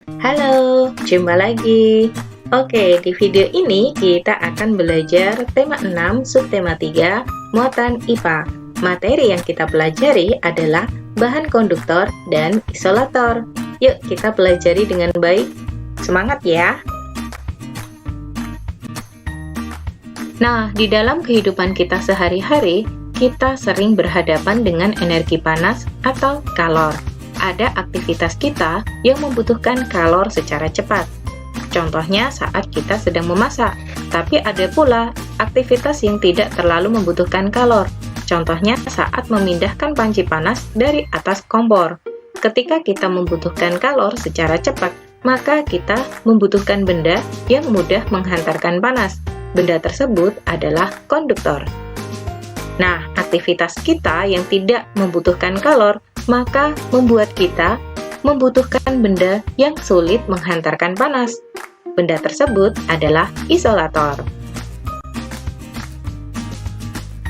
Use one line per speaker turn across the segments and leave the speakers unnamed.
Halo, jumpa lagi. Oke, di video ini kita akan belajar tema 6, subtema 3, muatan IPA. Materi yang kita pelajari adalah bahan konduktor dan isolator. Yuk, kita pelajari dengan baik. Semangat ya! Nah, di dalam kehidupan kita sehari-hari, kita sering berhadapan dengan energi panas atau kalor. Ada aktivitas kita yang membutuhkan kalor secara cepat. Contohnya saat kita sedang memasak, tapi ada pula aktivitas yang tidak terlalu membutuhkan kalor. Contohnya saat memindahkan panci panas dari atas kompor. Ketika kita membutuhkan kalor secara cepat, maka kita membutuhkan benda yang mudah menghantarkan panas. Benda tersebut adalah konduktor. Nah, aktivitas kita yang tidak membutuhkan kalor maka membuat kita membutuhkan benda yang sulit menghantarkan panas. Benda tersebut adalah isolator.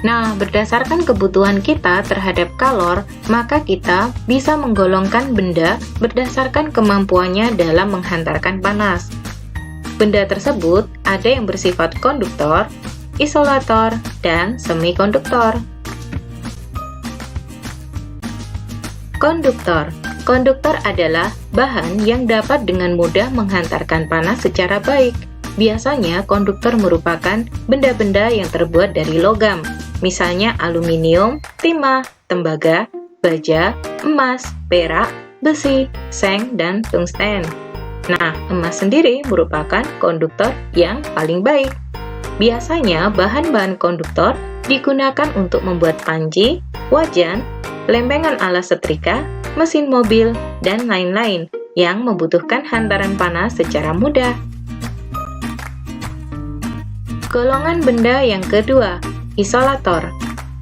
Nah, berdasarkan kebutuhan kita terhadap kalor, maka kita bisa menggolongkan benda berdasarkan kemampuannya dalam menghantarkan panas. Benda tersebut ada yang bersifat konduktor, isolator, dan semikonduktor. Konduktor. Konduktor adalah bahan yang dapat dengan mudah menghantarkan panas secara baik. Biasanya, konduktor merupakan benda-benda yang terbuat dari logam, misalnya aluminium, timah, tembaga, baja, emas, perak, besi, seng, dan tungsten. Nah, emas sendiri merupakan konduktor yang paling baik. Biasanya, bahan-bahan konduktor digunakan untuk membuat panci, wajan, lempengan alas setrika, mesin mobil, dan lain-lain yang membutuhkan hantaran panas secara mudah. Golongan benda yang kedua, isolator.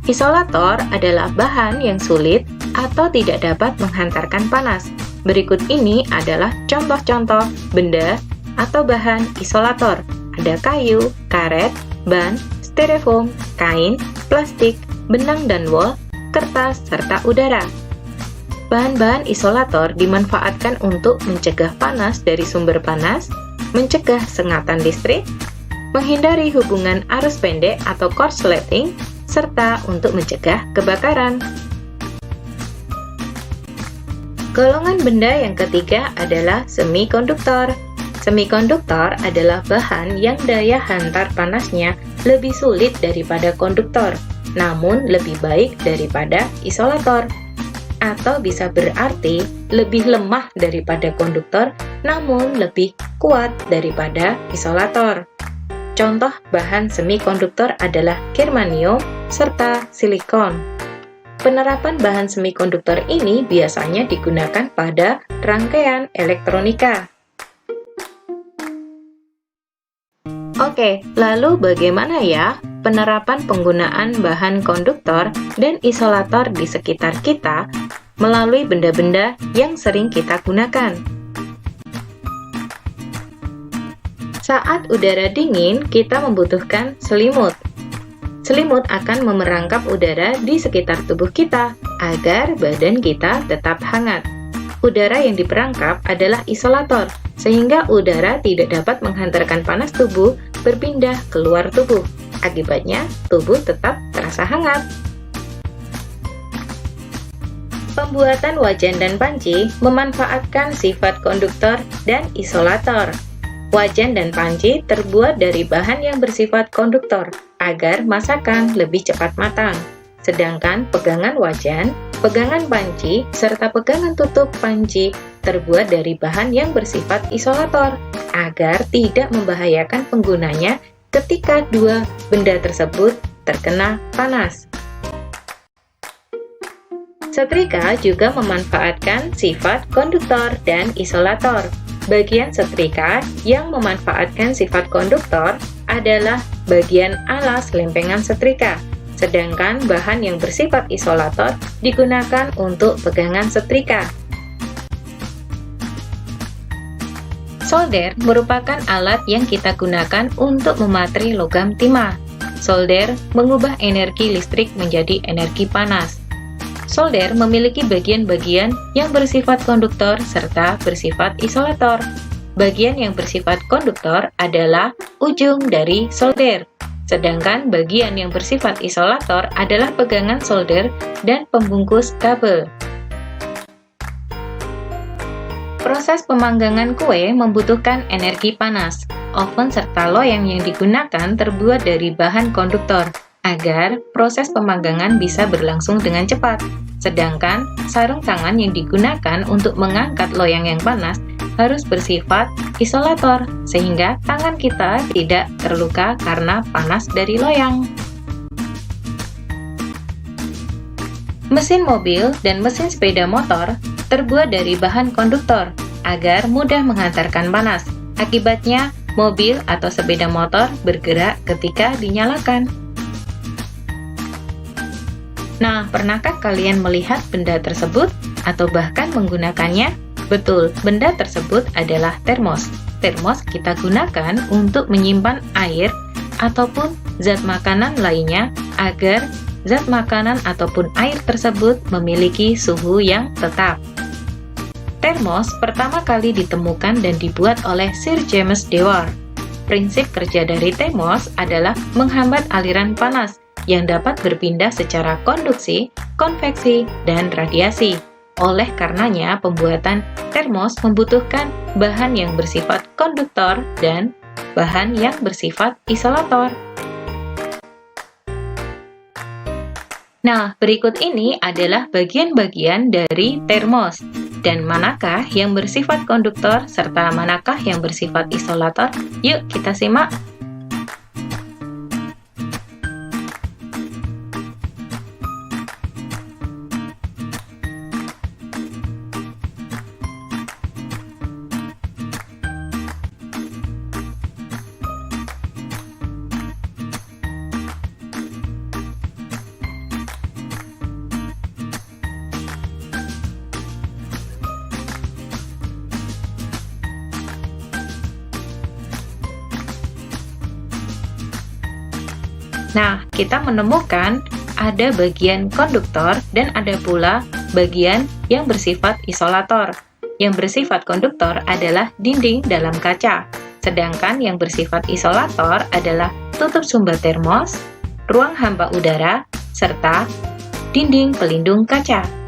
Isolator adalah bahan yang sulit atau tidak dapat menghantarkan panas. Berikut ini adalah contoh-contoh benda atau bahan isolator. Ada kayu, karet, ban, styrofoam, kain, plastik, benang dan wol, kertas, serta udara. Bahan-bahan isolator dimanfaatkan untuk mencegah panas dari sumber panas, mencegah sengatan listrik, menghindari hubungan arus pendek atau korsleting, serta untuk mencegah kebakaran. Golongan benda yang ketiga adalah semikonduktor. Semikonduktor adalah bahan yang daya hantar panasnya lebih sulit daripada konduktor, namun lebih baik daripada isolator. Atau bisa berarti lebih lemah daripada konduktor, namun lebih kuat daripada isolator. Contoh bahan semikonduktor adalah germanium serta silikon. Penerapan bahan semikonduktor ini biasanya digunakan pada rangkaian elektronika. Oke, lalu bagaimana ya penerapan penggunaan bahan konduktor dan isolator di sekitar kita melalui benda-benda yang sering kita gunakan? Saat udara dingin, kita membutuhkan selimut. Selimut akan memerangkap udara di sekitar tubuh kita agar badan kita tetap hangat. Udara yang diperangkap adalah isolator, sehingga udara tidak dapat menghantarkan panas tubuh berpindah keluar tubuh. Akibatnya, tubuh tetap terasa hangat. Pembuatan wajan dan panci memanfaatkan sifat konduktor dan isolator. Wajan dan panci terbuat dari bahan yang bersifat konduktor agar masakan lebih cepat matang. Sedangkan pegangan wajan, pegangan panci, serta pegangan tutup panci terbuat dari bahan yang bersifat isolator agar tidak membahayakan penggunanya ketika dua benda tersebut terkena panas. Setrika juga memanfaatkan sifat konduktor dan isolator. Bagian setrika yang memanfaatkan sifat konduktor adalah bagian alas lempengan setrika, sedangkan bahan yang bersifat isolator digunakan untuk pegangan setrika. Solder merupakan alat yang kita gunakan untuk mematri logam timah. Solder mengubah energi listrik menjadi energi panas. Solder memiliki bagian-bagian yang bersifat konduktor serta bersifat isolator. Bagian yang bersifat konduktor adalah ujung dari solder, sedangkan bagian yang bersifat isolator adalah pegangan solder dan pembungkus kabel. Proses pemanggangan kue membutuhkan energi panas. Oven serta loyang yang digunakan terbuat dari bahan konduktor, agar proses pemanggangan bisa berlangsung dengan cepat. Sedangkan sarung tangan yang digunakan untuk mengangkat loyang yang panas harus bersifat isolator, sehingga tangan kita tidak terluka karena panas dari loyang. Mesin mobil dan mesin sepeda motor terbuat dari bahan konduktor agar mudah menghantarkan panas. Akibatnya, mobil atau sepeda motor bergerak ketika dinyalakan. Nah, pernahkah kalian melihat benda tersebut atau bahkan menggunakannya? Betul, benda tersebut adalah termos. Termos kita gunakan untuk menyimpan air ataupun zat makanan lainnya agar zat makanan ataupun air tersebut memiliki suhu yang tetap. Termos pertama kali ditemukan dan dibuat oleh Sir James Dewar. Prinsip kerja dari termos adalah menghambat aliran panas yang dapat berpindah secara konduksi, konveksi, dan radiasi. Oleh karenanya, pembuatan termos membutuhkan bahan yang bersifat konduktor dan bahan yang bersifat isolator. Nah, berikut ini adalah bagian-bagian dari termos. Dan manakah yang bersifat konduktor serta manakah yang bersifat isolator? Yuk kita simak. Nah, kita menemukan ada bagian konduktor dan ada pula bagian yang bersifat isolator. Yang bersifat konduktor adalah dinding dalam kaca, sedangkan yang bersifat isolator adalah tutup sumber termos, ruang hampa udara, serta dinding pelindung kaca.